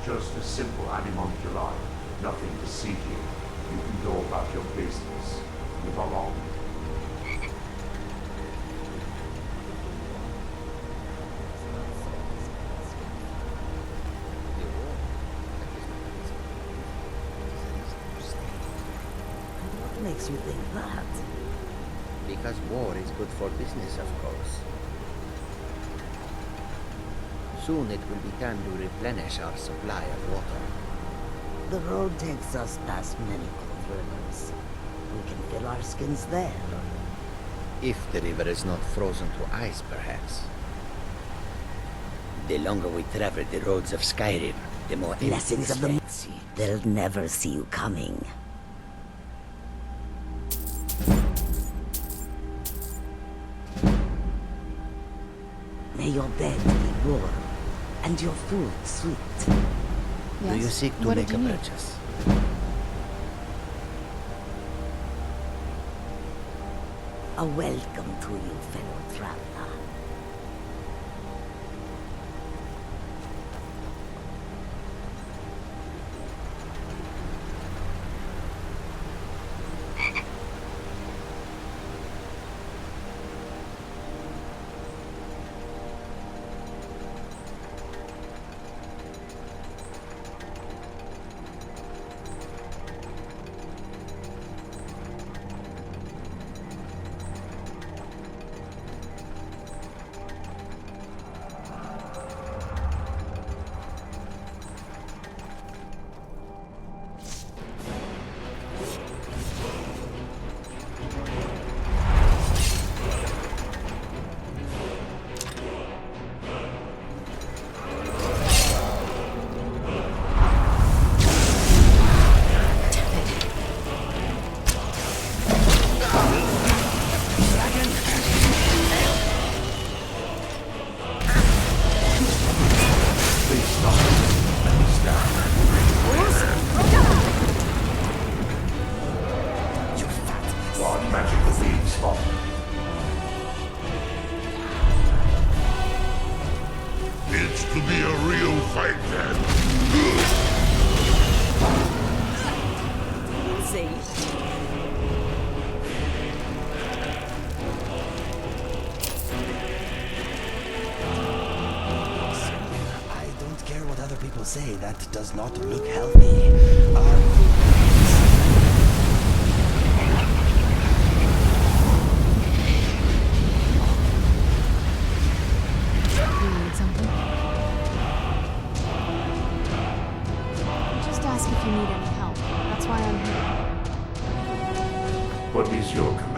just a simple animalcular. Nothing to see here. You can go about your business. Move along. What makes you think that? Because war is good for business, of course. Soon it will be time to replenish our supply of water. The road takes us past many cold rivers. We can fill our skins there. If the river is not frozen to ice, perhaps. The longer we travel the roads of Skyrim, the more Blessings of the fancy. They'll never see you coming. May your bed be warm, and your food sweet. Do you seek to make a purchase? A welcome to you, fellow traveler. It's to be a real fight then. See? I don't care what other people say, that does not look healthy. You need something? Just ask if you need any help. That's why I'm here. What is your command?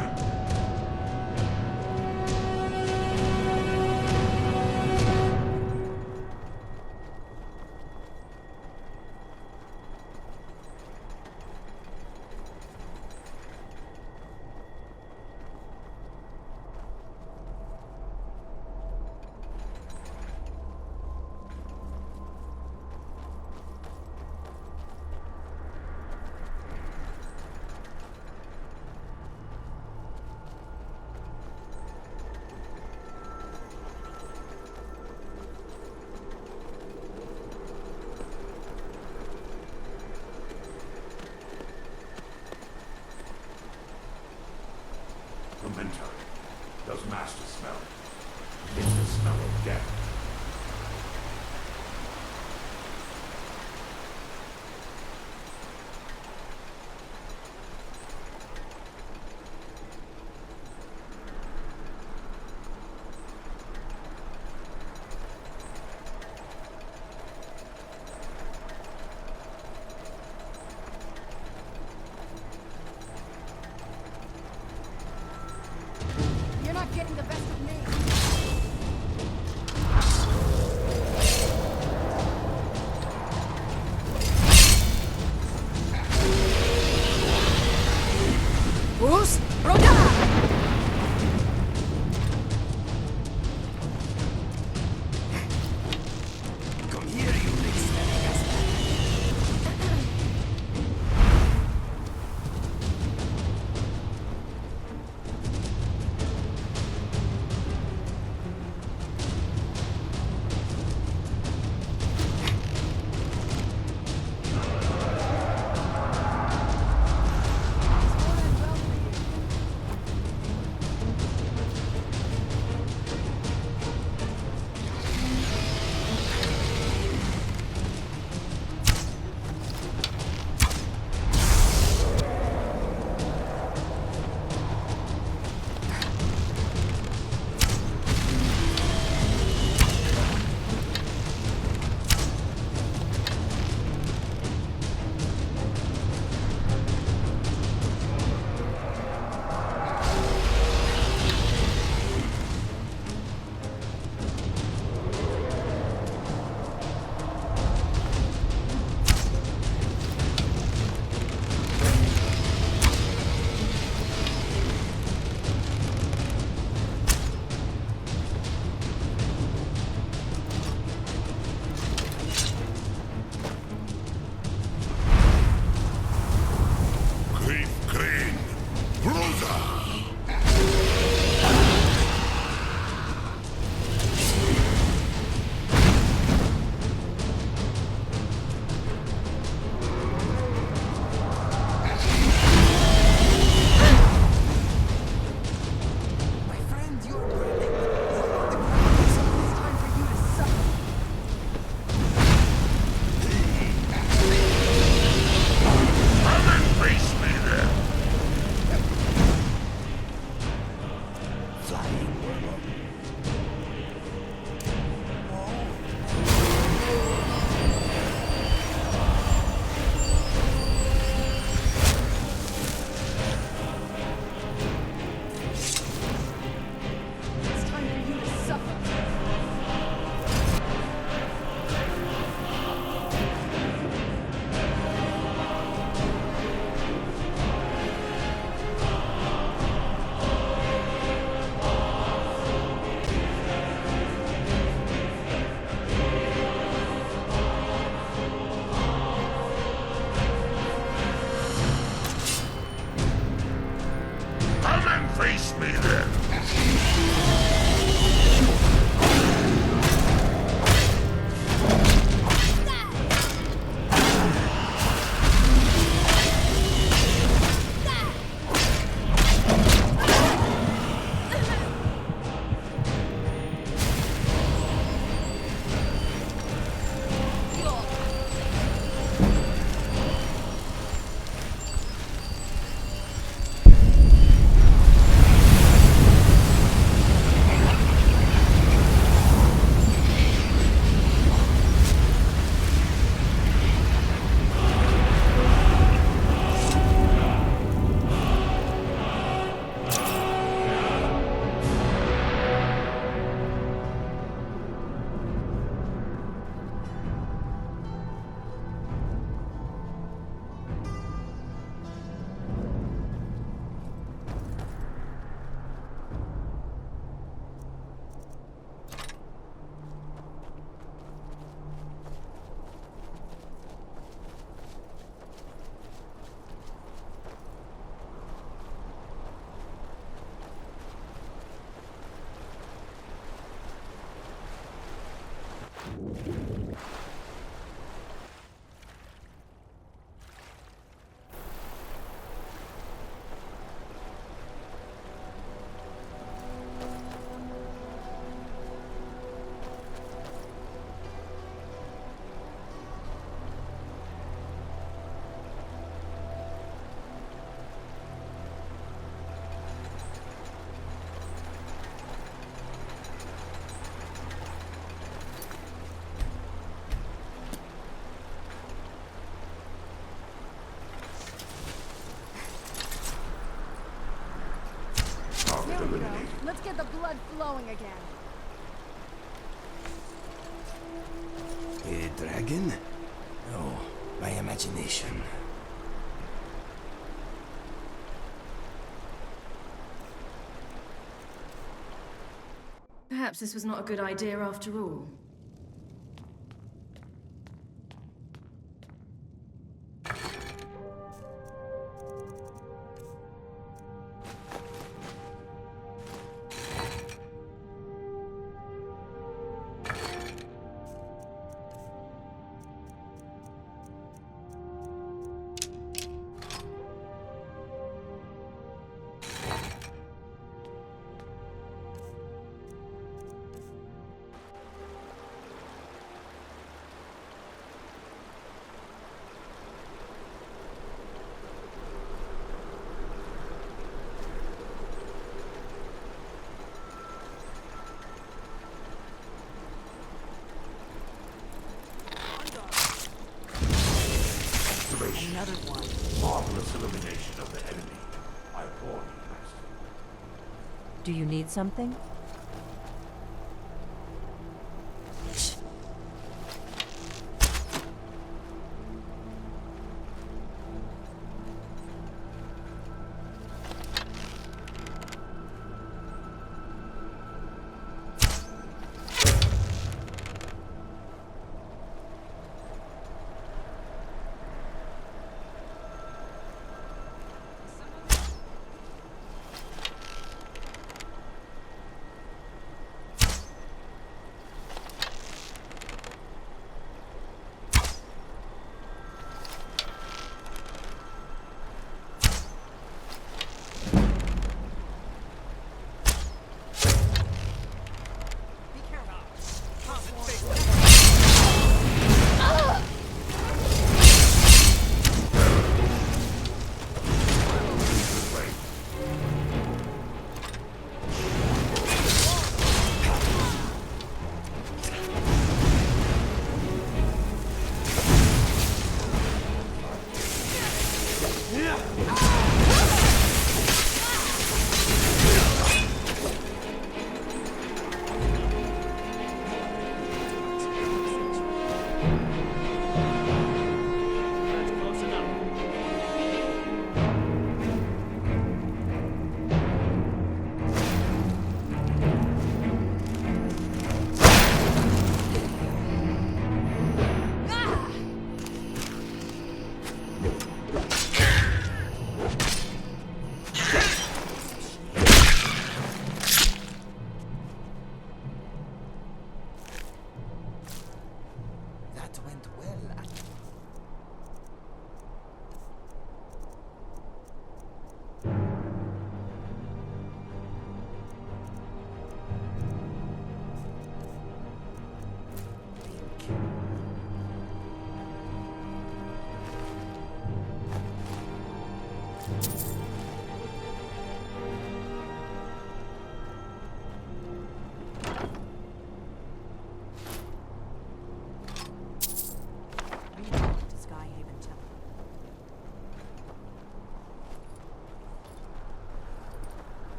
get the blood flowing again. A dragon? Oh, my imagination. Perhaps this was not a good idea after all. Another one. Marvelous elimination of the enemy. I applaud you, Master. Do you need something? That went well.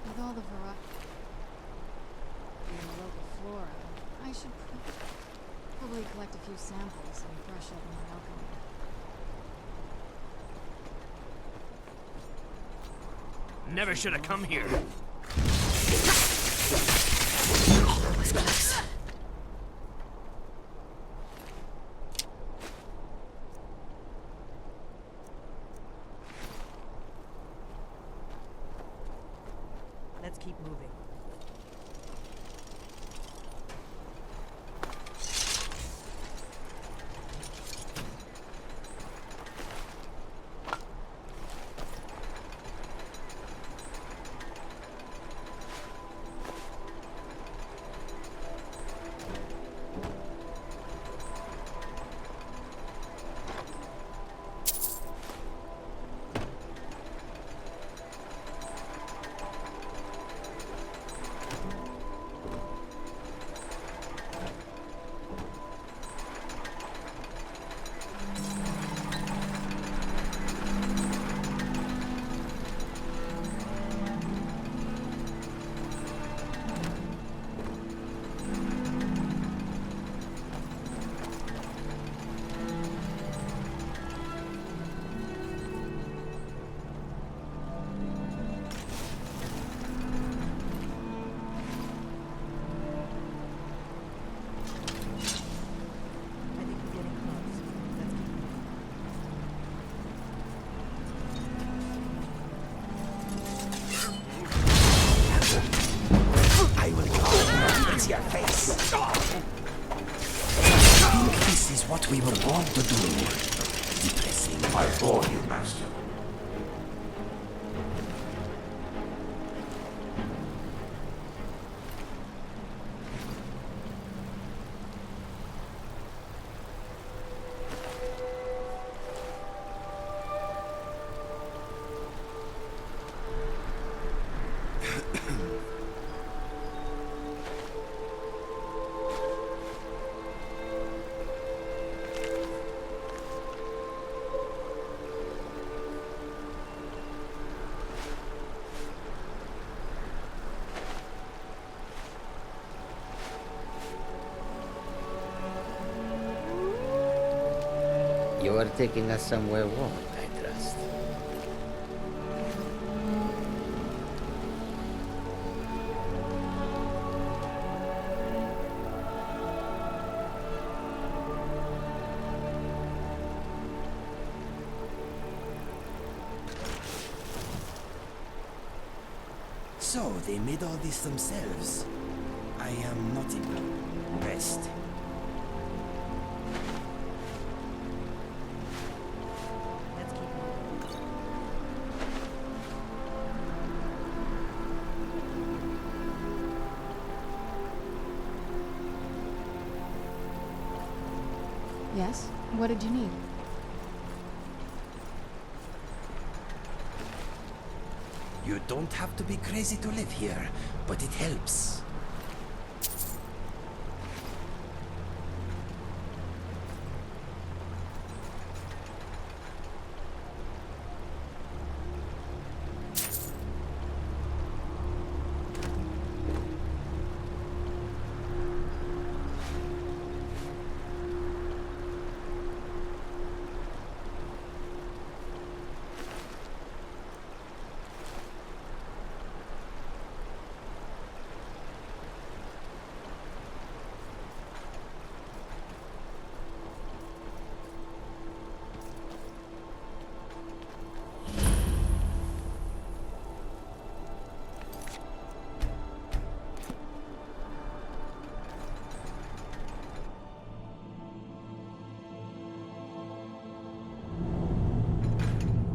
With all the variety in the local flora, I should probably collect a few samples and brush up on my alchemy. Never should have come here. That was close. Let's keep moving. what we were born to do. Depressing. I warn you, Master. You are taking us somewhere warm, I trust. So, they made all this themselves. I am not impressed. Let's keep moving. Yes? What did you need? You don't have to be crazy to live here, but it helps.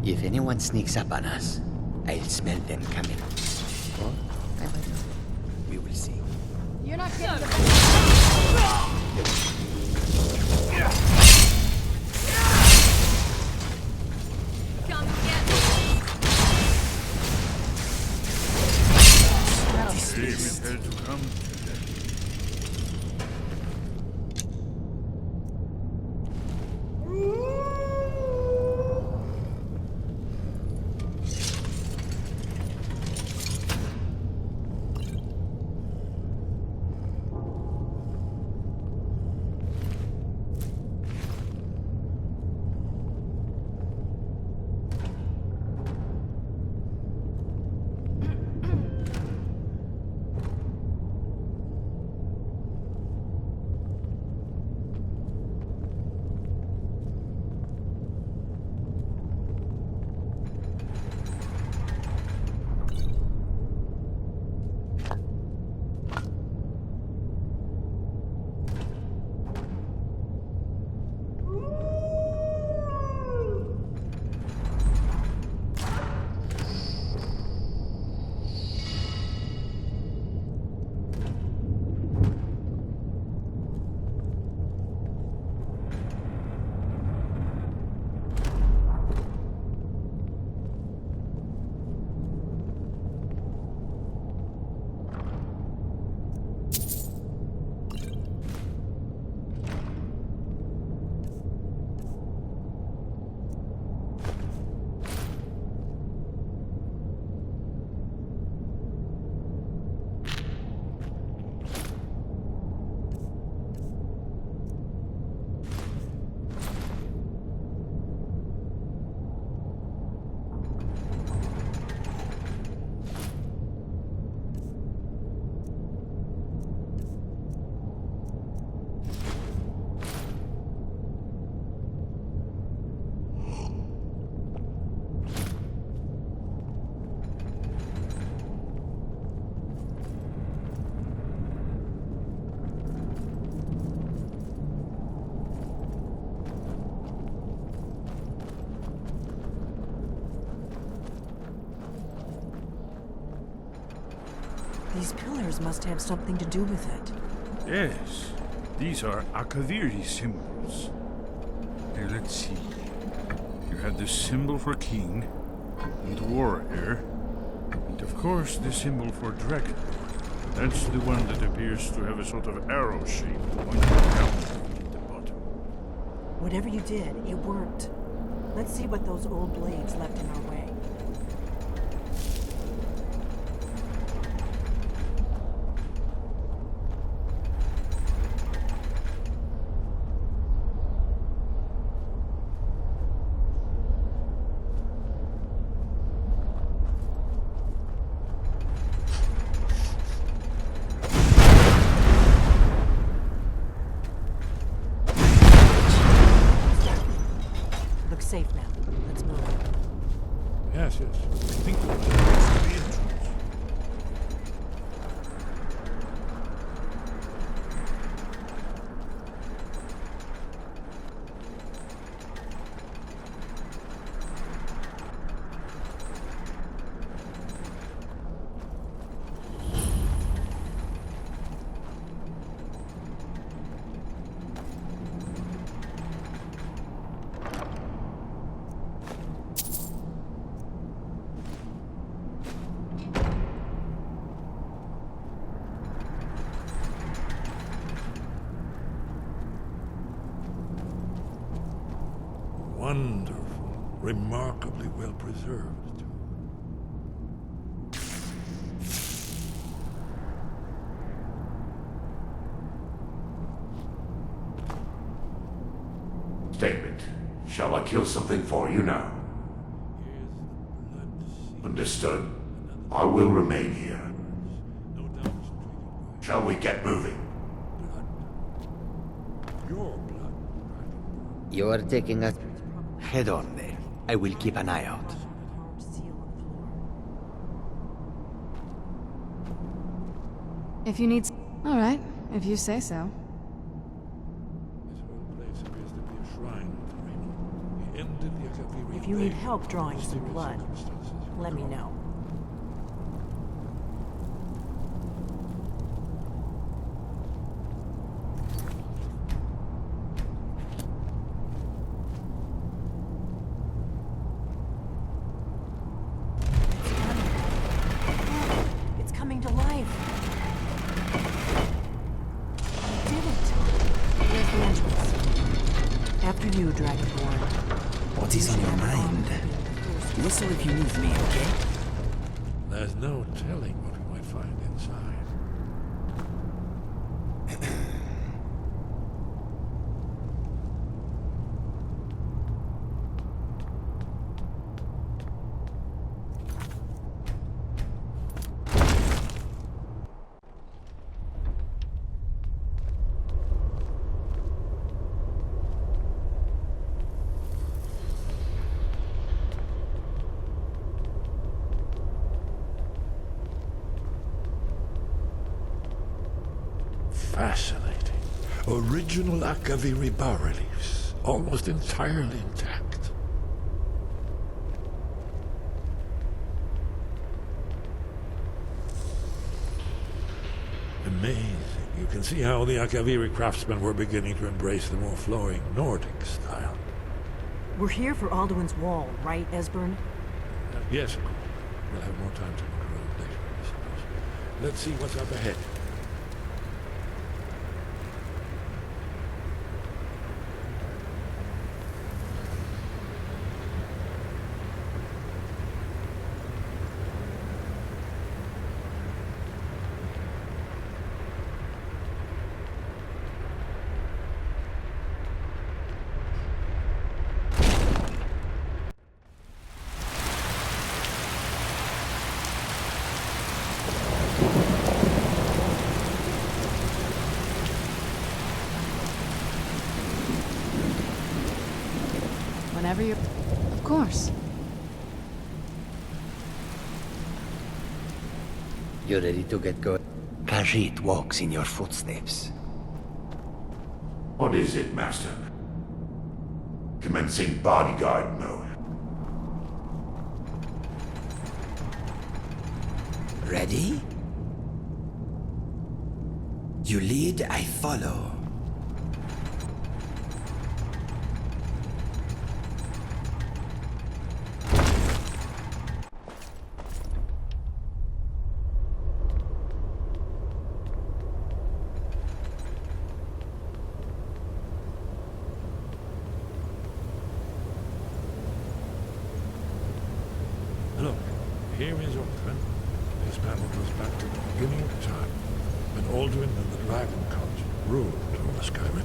If anyone sneaks up on us, I'll smell them coming. Or I might not. We will see. You're not getting the Come get me. Dismissed. Had to come. These pillars must have something to do with it. Yes, these are Akaviri symbols. Here, let's see. You have the symbol for king and warrior, and of course the symbol for dragon. That's the one that appears to have a sort of arrow shape pointing down at the bottom. Whatever you did, it worked. Let's see what those old blades left in our way. Looks safe now. Let's move. Yes, yes. I think that was the entrance. Wonderful. Remarkably well preserved, too. Statement. Shall I kill something for you now? Understood. I will remain here. Shall we get moving? Your blood. You are taking us... Head on there. I will keep an eye out. Carved seal on the floor. If you need... Alright, if you say so. This whole place appears to be a shrine to Renda. The end of the Akaviri If you need faith help drawing under some blood, circumstances. let me know. It's coming to life. You did it. Here's the entrance. After you, Dragonborn. What is on your mind? Whistle if you need me, okay? There's no telling what we might find inside. Fascinating. Original Akaviri bas-reliefs, almost entirely intact. Amazing. You can see how the Akaviri craftsmen were beginning to embrace the more flowing Nordic style. We're here for Alduin's Wall, right, Esbern? Yes, of course. We'll have more time to look around later, I suppose. Let's see what's up ahead. Whenever you're... Of course. You ready to get going? Khajiit walks in your footsteps. What is it, Master? Commencing bodyguard mode. Ready? You lead, I follow. Look, here is Ulthuan. This panel goes back to the beginning of time, when Alduin and the Dragon Cult ruled over Skyrim.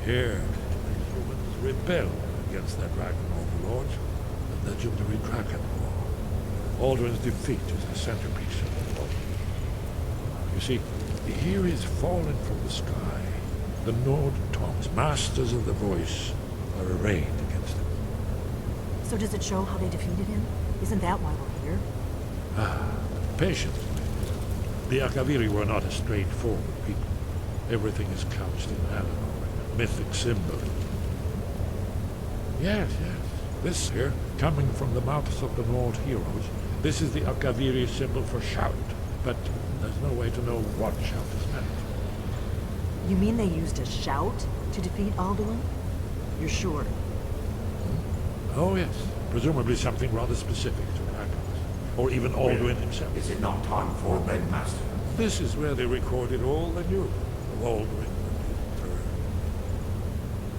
Here, the humans rebelled against their dragon overlords, the legendary Dragon War. Alduin's defeat is the centerpiece of the war. You see, here is fallen from the sky. The Nord Tongs, masters of the voice, are arrayed against him. So does it show how they defeated him? Isn't that why we're here? Patience. The Akaviri were not a straightforward people. Everything is couched in allegory, mythic symbol. Yes. This here, coming from the mouths of the Nord heroes, this is the Akaviri symbol for shout. But there's no way to know what shout is meant. You mean they used a shout to defeat Alduin? You're sure? Oh yes, presumably something rather specific to dragons. Or even Alduin himself. Is it not time for a bed, Master? This is where they recorded all the news of Alduin and his return.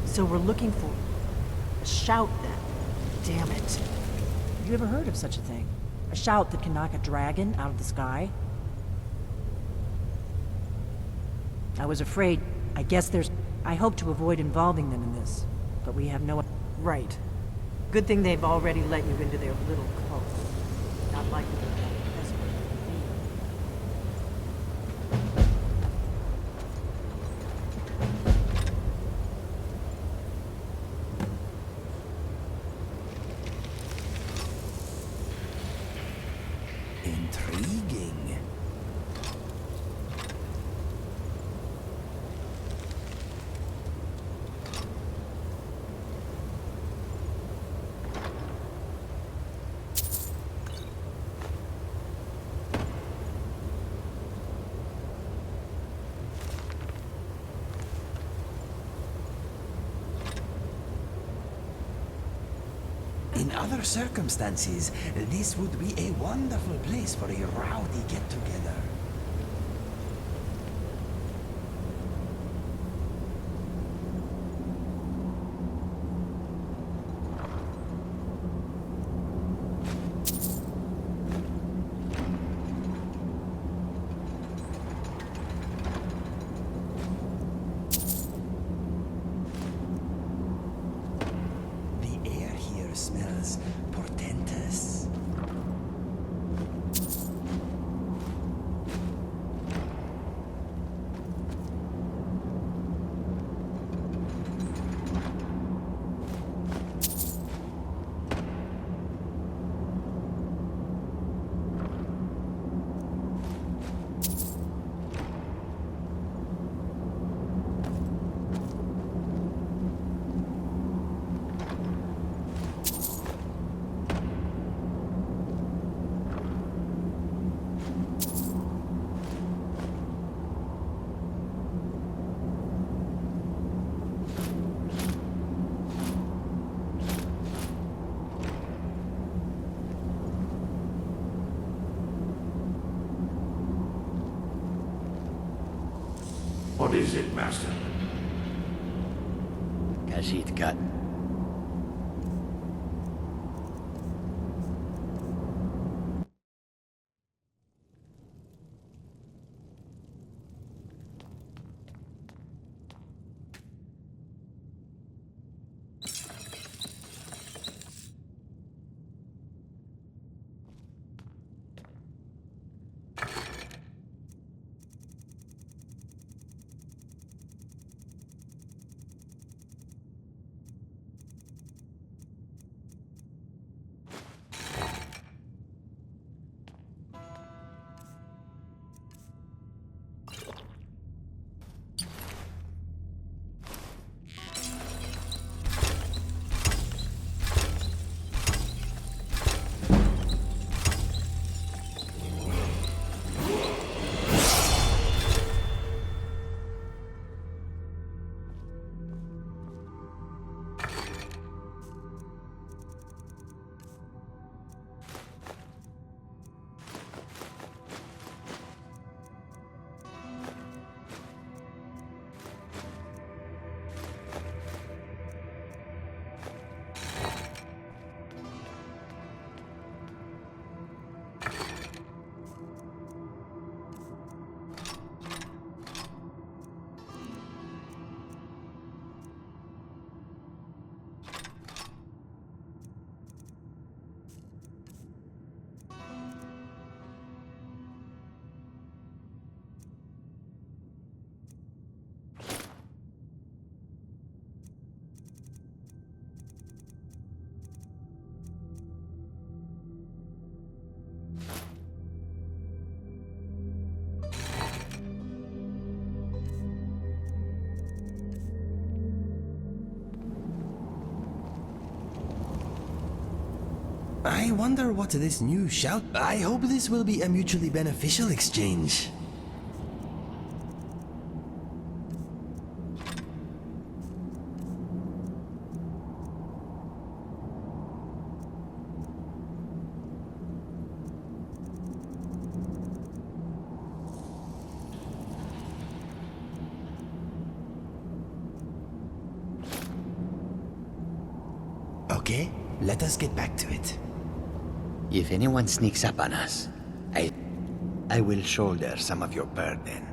So we're looking for a shout then. Damn it. Have you ever heard of such a thing? A shout that can knock a dragon out of the sky? I was afraid. I guess there's... I hope to avoid involving them in this, but we have no... Right. Good thing they've already let you into their little cult. Not likely to have a desperate Intriguing. In other circumstances, this would be a wonderful place for a rowdy get-together. Smells portentous. What is it, Master? Kashit cut. I wonder what this new shout... I hope this will be a mutually beneficial exchange. Okay, let us get back to it. If anyone sneaks up on us, I will shoulder some of your burden.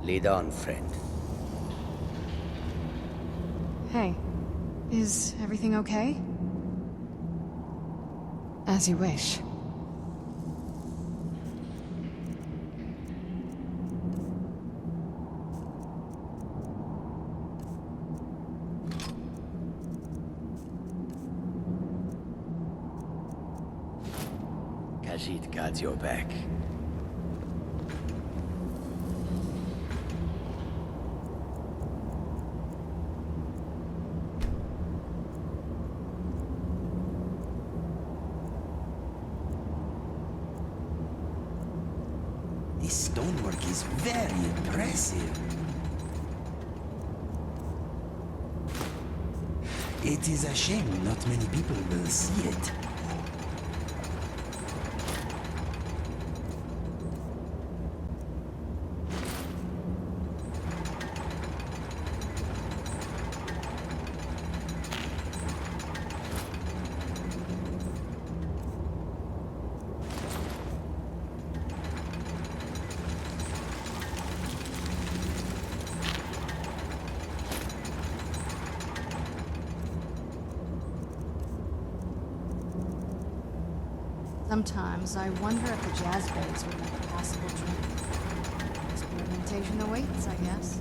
Lead on, friend. Hey, is everything okay? As you wish. Khajiit guards your back. This stonework is very impressive. It is a shame not many people will see it. Sometimes I wonder if the jazz bass would be a possible drink. Experimentation awaits, I guess.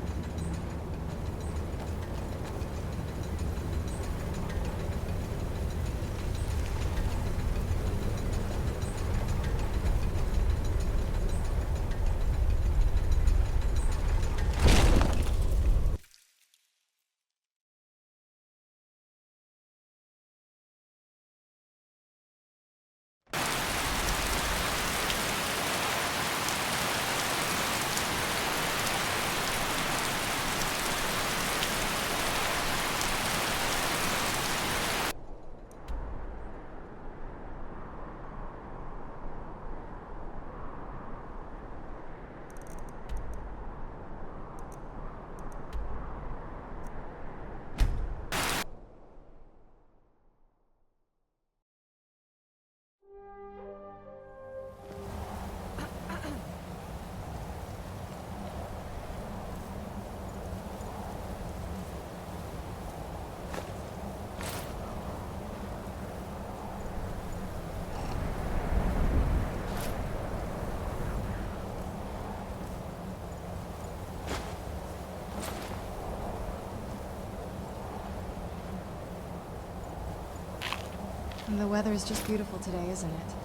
And the weather is just beautiful today, isn't it?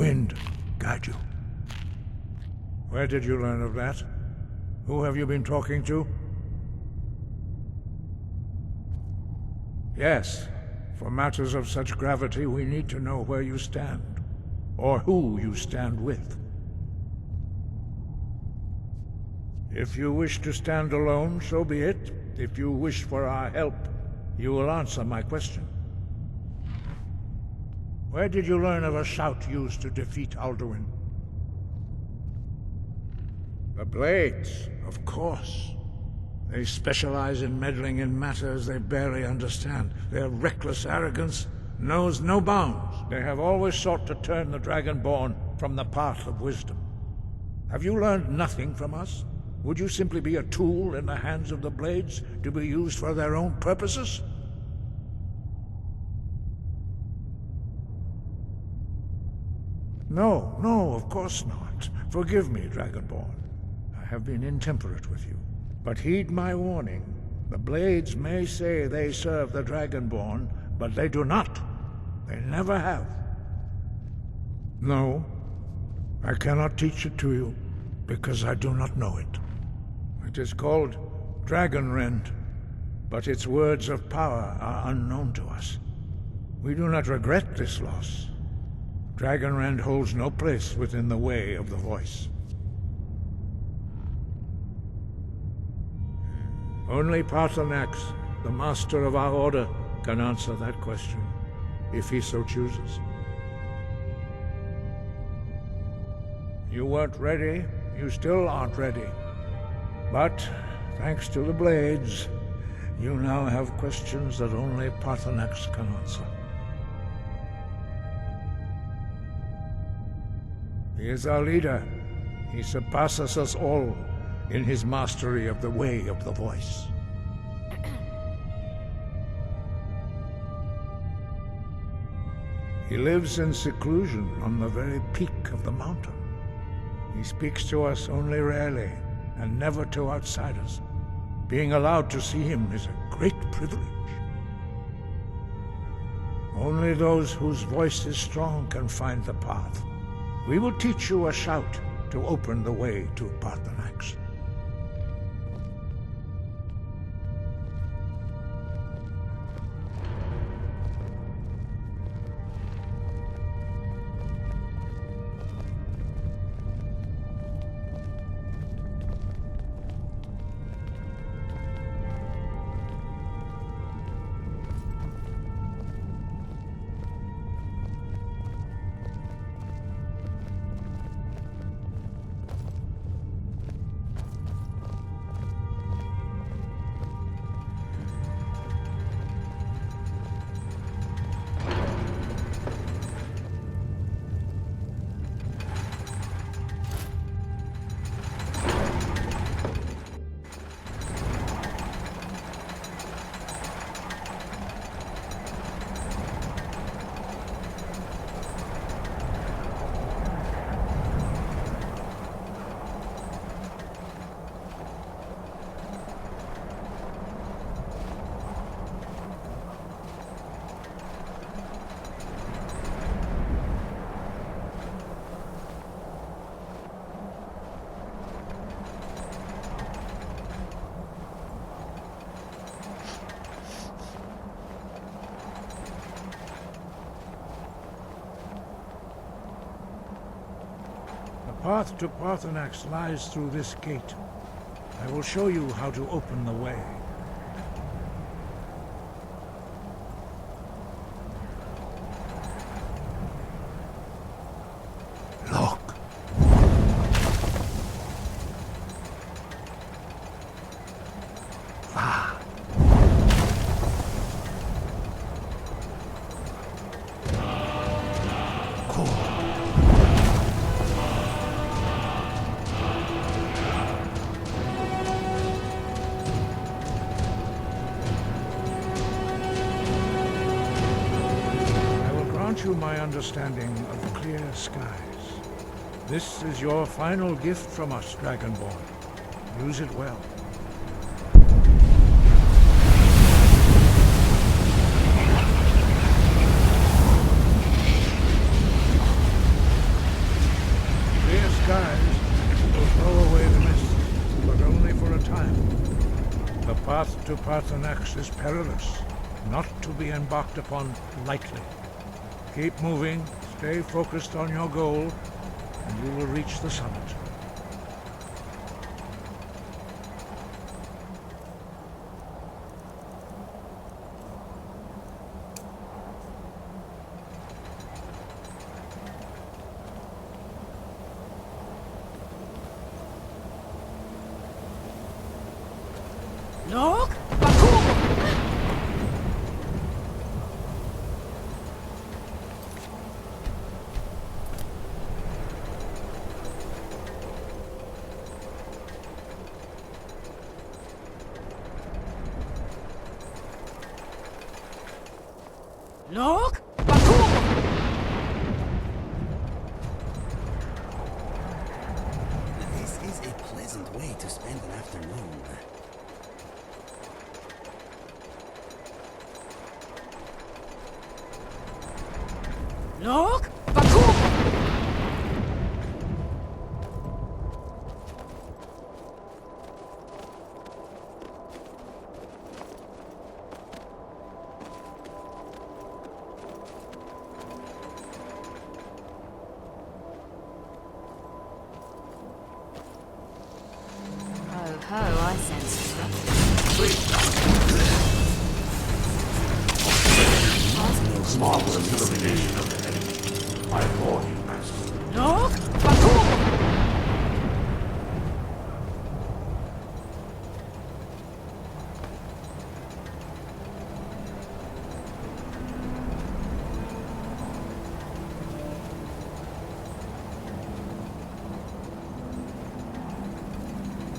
wind guide you. Where did you learn of that? Who have you been talking to? Yes, for matters of such gravity, we need to know where you stand, or who you stand with. If you wish to stand alone, so be it. If you wish for our help, you will answer my question. Where did you learn of a shout used to defeat Alduin? The Blades, of course. They specialize in meddling in matters they barely understand. Their reckless arrogance knows no bounds. They have always sought to turn the Dragonborn from the path of wisdom. Have you learned nothing from us? Would you simply be a tool in the hands of the Blades to be used for their own purposes? No, of course not. Forgive me, Dragonborn. I have been intemperate with you. But heed my warning. The Blades may say they serve the Dragonborn, but they do not. They never have. No, I cannot teach it to you, because I do not know it. It is called Dragon Rend, but its words of power are unknown to us. We do not regret this loss. Dragon Rend holds no place within the way of the voice. Only Paarthurnax, the master of our order, can answer that question, if he so chooses. You weren't ready, you still aren't ready. But, thanks to the Blades, you now have questions that only Paarthurnax can answer. He is our leader. He surpasses us all in his mastery of the way of the voice. He lives in seclusion on the very peak of the mountain. He speaks to us only rarely, and never to outsiders. Being allowed to see him is a great privilege. Only those whose voice is strong can find the path. We will teach you a shout to open the way to Paarthurnax. The path to Paarthurnax lies through this gate. I will show you how to open the way. Look. Ah. Cool. You my understanding of the clear skies. This is your final gift from us, Dragonborn. Use it well. path to Parthenax is perilous, not to be embarked upon lightly. Keep moving, stay focused on your goal, and you will reach the summit. Look! Look! This is a pleasant way to spend an afternoon. Look! Ho, I sense trouble. Marvelous elimination of the enemy. I applaud you, Master. Look!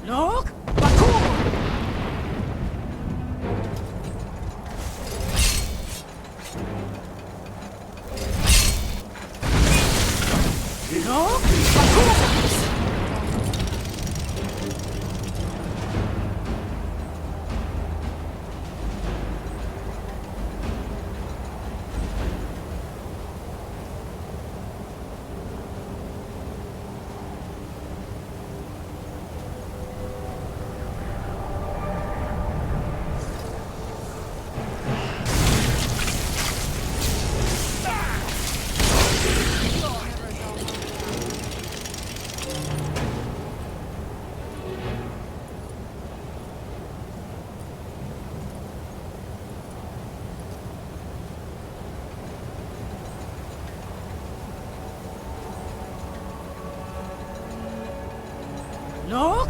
Look! Look!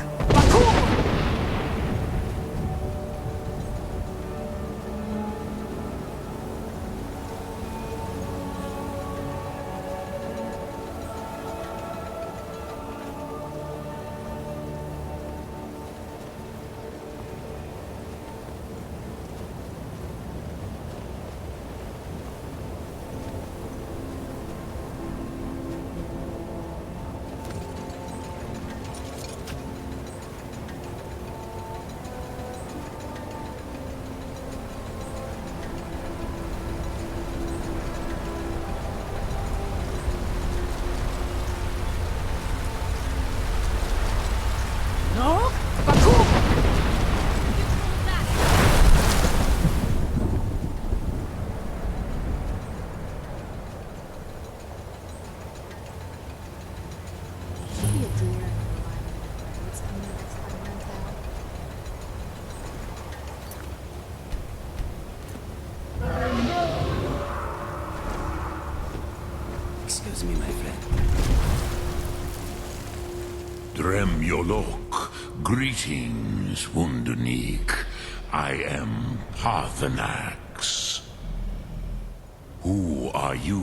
Excuse me, my friend. Drem Yolok, greetings, Wundernik. I am Parthenax. Who are you?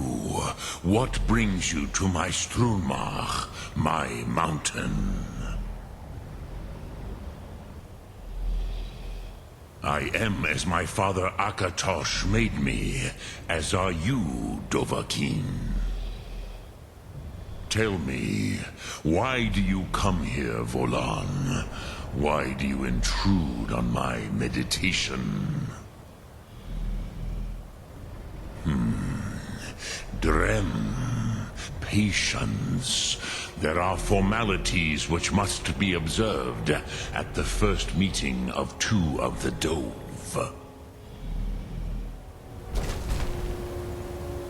What brings you to my Strunmach, my mountain? I am as my father Akatosh made me, as are you, Dovahkiin. Tell me, why do you come here, Volan? Why do you intrude on my meditation? Drem, patience. There are formalities which must be observed at the first meeting of two of the Dove.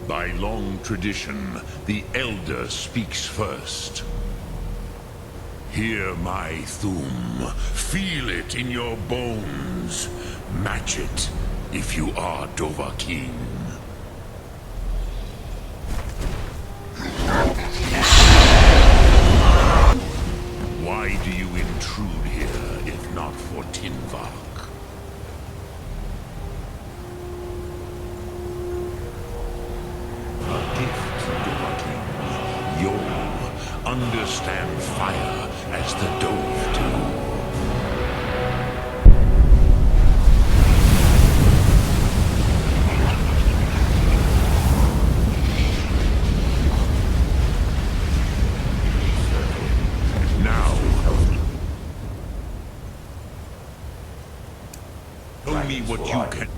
By long tradition, the Elder speaks first. Hear my Thum. Feel it in your bones. Match it if you are Dovahkiin. Why do you intrude here, if not for Tinvak? A gift, Dovahkiin. You'll understand fire as the Dove do. What you can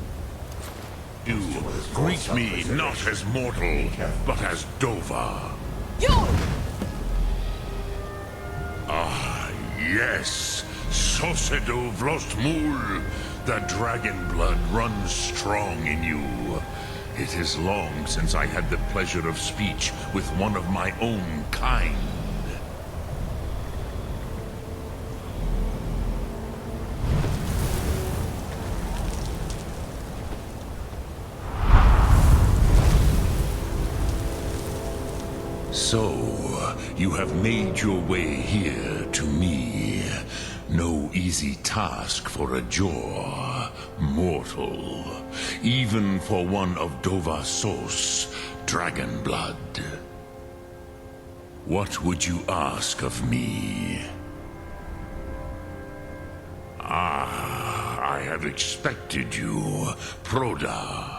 do. Greet me not as mortal, but as Dova. Ah, yes. Sosedo Vlostmul. The dragon blood runs strong in you. It is long since I had the pleasure of speech with one of my own kind. So, you have made your way here to me. No easy task for a Jor, mortal. Even for one of Dovasos, dragon blood. What would you ask of me? Ah, I have expected you, Proda.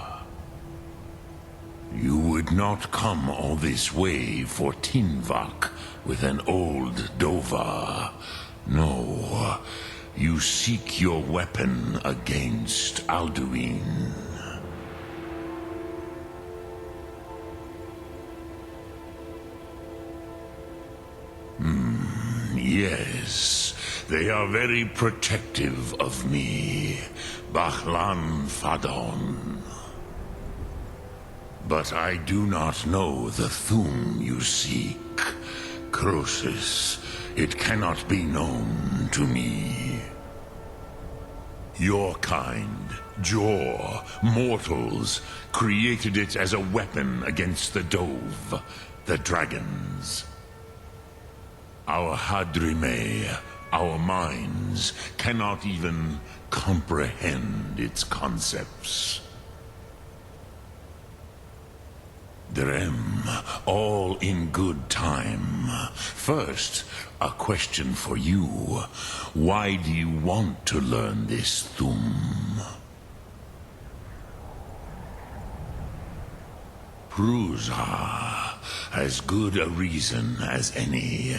You would not come all this way for Tinvak with an old Dova. No, you seek your weapon against Alduin. Yes, they are very protective of me, Bahlan Fadon. But I do not know the Thum you seek. Croesus, it cannot be known to me. Your kind, Jor, mortals, created it as a weapon against the Dove, the dragons. Our Hadrime, our minds, cannot even comprehend its concepts. Drem, all in good time. First, a question for you. Why do you want to learn this Thum? Prusa, as good a reason as any.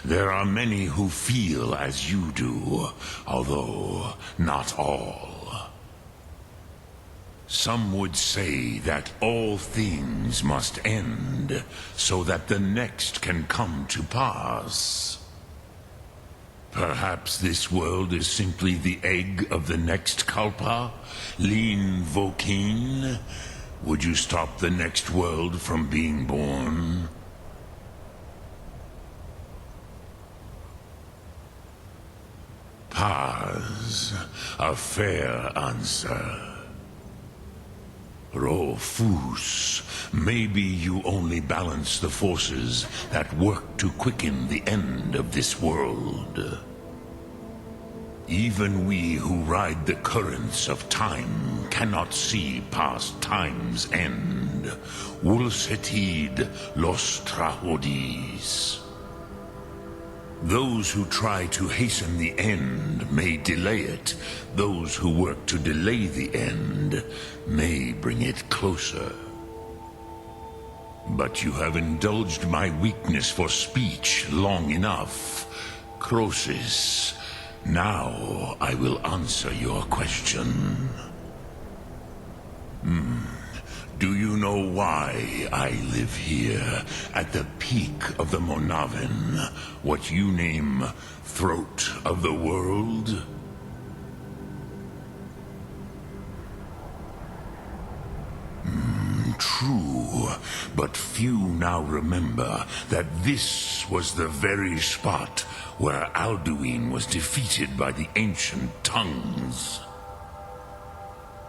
There are many who feel as you do, although not all. Some would say that all things must end, so that the next can come to pass. Perhaps this world is simply the egg of the next Kalpa, Lin Vokin. Would you stop the next world from being born? Paz, a fair answer. Rofus, maybe you only balance the forces that work to quicken the end of this world. Even we who ride the currents of time cannot see past time's end. Wulsetid los trahodis. Those who try to hasten the end may delay it. Those who work to delay the end may bring it closer. But you have indulged my weakness for speech long enough. Croesus, now I will answer your question. Do you know know why I live here, at the peak of the Monavin, what you name Throat of the World? True, but few now remember that this was the very spot where Alduin was defeated by the ancient tongues.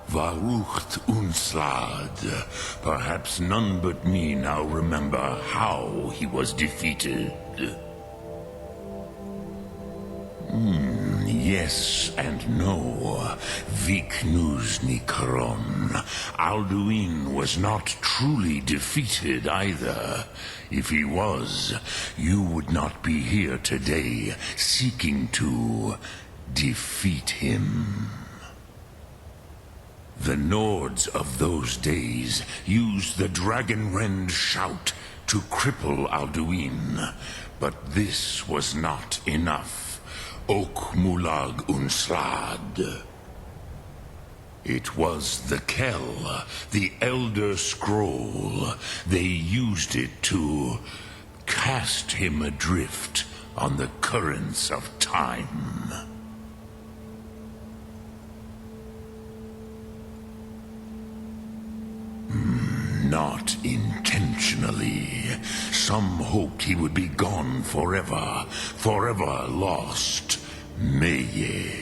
Varucht Unslad. Perhaps none but me now remember how he was defeated. Yes and no. Viknuzny Kron. Alduin was not truly defeated either. If he was, you would not be here today seeking to defeat him. The Nords of those days used the Dragon Rend shout to cripple Alduin, but this was not enough. Ok Mulag Unslad. It was the Kell, the Elder Scroll. They used it to cast him adrift on the currents of time. Not intentionally. Some hoped he would be gone forever, forever lost. Meye.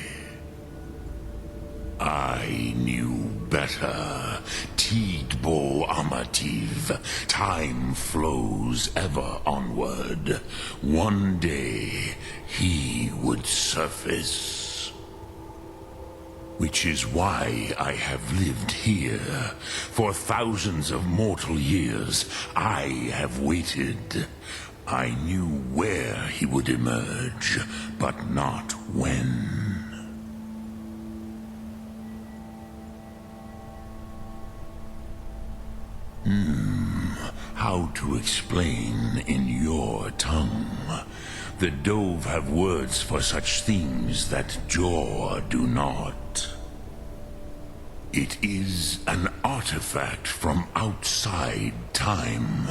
I knew better. Tidbo Amativ. Time flows ever onward. One day, he would surface. Which is why I have lived here. For thousands of mortal years, I have waited. I knew where he would emerge, but not when. How to explain in your tongue? The Dove have words for such things that Jor do not. It is an artifact from outside time.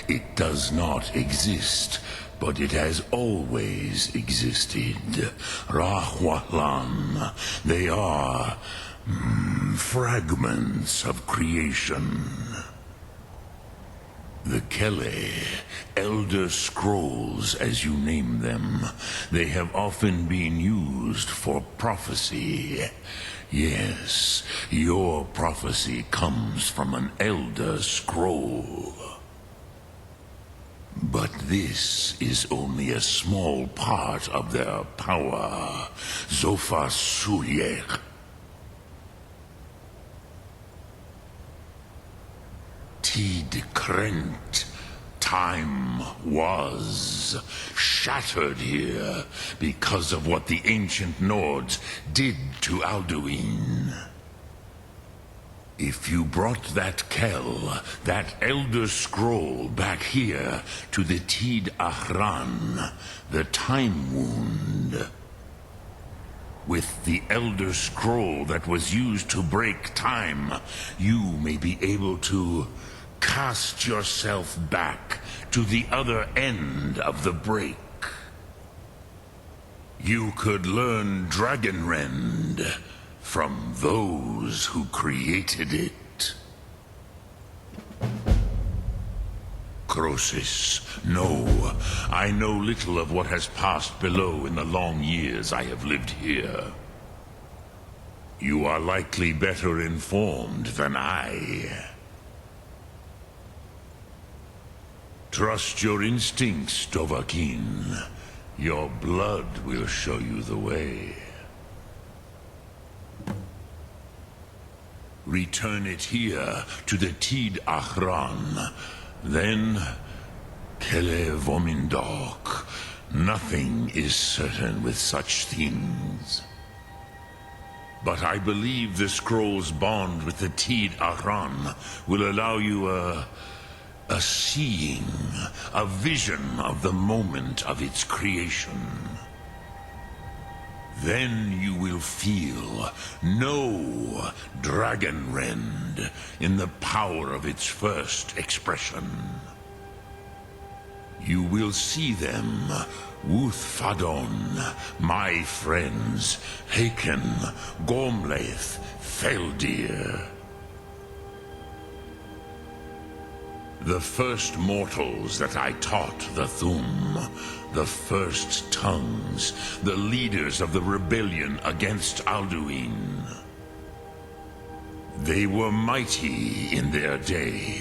It does not exist, but it has always existed. Rahwahlan. They are fragments of creation. The Kele, Elder Scrolls as you name them, they have often been used for prophecy. Yes, your prophecy comes from an Elder Scroll. But this is only a small part of their power. Zofa Suyek. Tid Krent. Time was shattered here because of what the ancient Nords did to Alduin. If you brought that Kell, that Elder Scroll back here to the Tid Ahran, the Time Wound, with the Elder Scroll that was used to break time, you may be able to cast yourself back to the other end of the break. You could learn Dragon Rend from those who created it. Crosis, no. I know little of what has passed below in the long years I have lived here. You are likely better informed than I. Trust your instincts, Dovahkiin. Your blood will show you the way. Return it here to the Tid Ahran. Then, Kele Vomindok. Nothing is certain with such things. But I believe the scroll's bond with the Tid Ahran will allow you a seeing, a vision of the moment of its creation. Then you will feel, know Dragon Rend in the power of its first expression. You will see them, Wuthfadon, my friends, Haken, Gormlaith, Feldir. The first mortals that I taught the Thum, the first tongues, the leaders of the rebellion against Alduin. They were mighty in their day,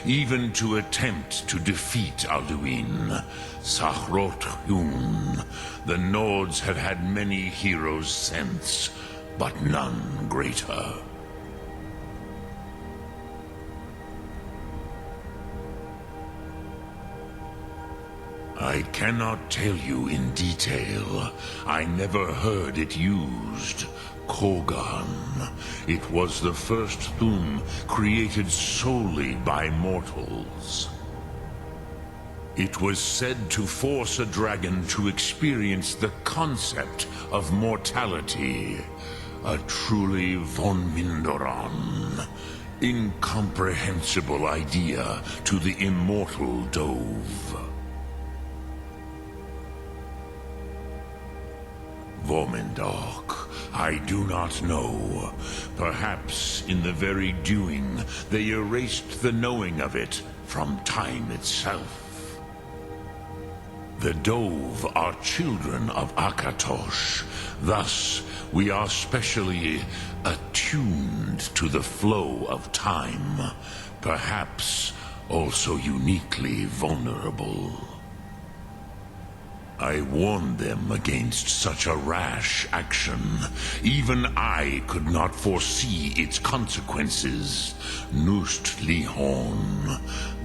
even to attempt to defeat Alduin. Sahrot-Hun, the Nords have had many heroes since, but none greater. I cannot tell you in detail. I never heard it used. Kogan. It was the first Thum created solely by mortals. It was said to force a dragon to experience the concept of mortality. A truly von Mindoran. Incomprehensible idea to the immortal Dove. Vormendok, I do not know. Perhaps in the very doing, they erased the knowing of it from time itself. The Dove are children of Akatosh. Thus, we are specially attuned to the flow of time. Perhaps also uniquely vulnerable. I warned them against such a rash action. Even I could not foresee its consequences. Nust Lihon,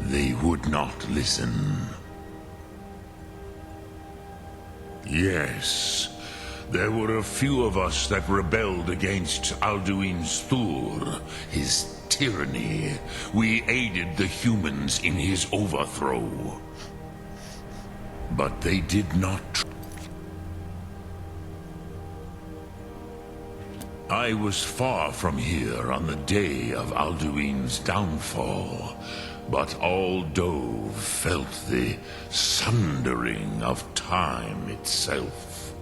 they would not listen. Yes, there were a few of us that rebelled against Alduin's Thur, his tyranny. We aided the humans in his overthrow. But they did not. I was far from here on the day of Alduin's downfall, but all Dove felt the sundering of time itself.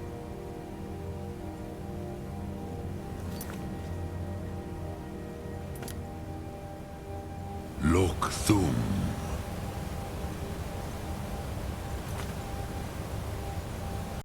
Lok Thum.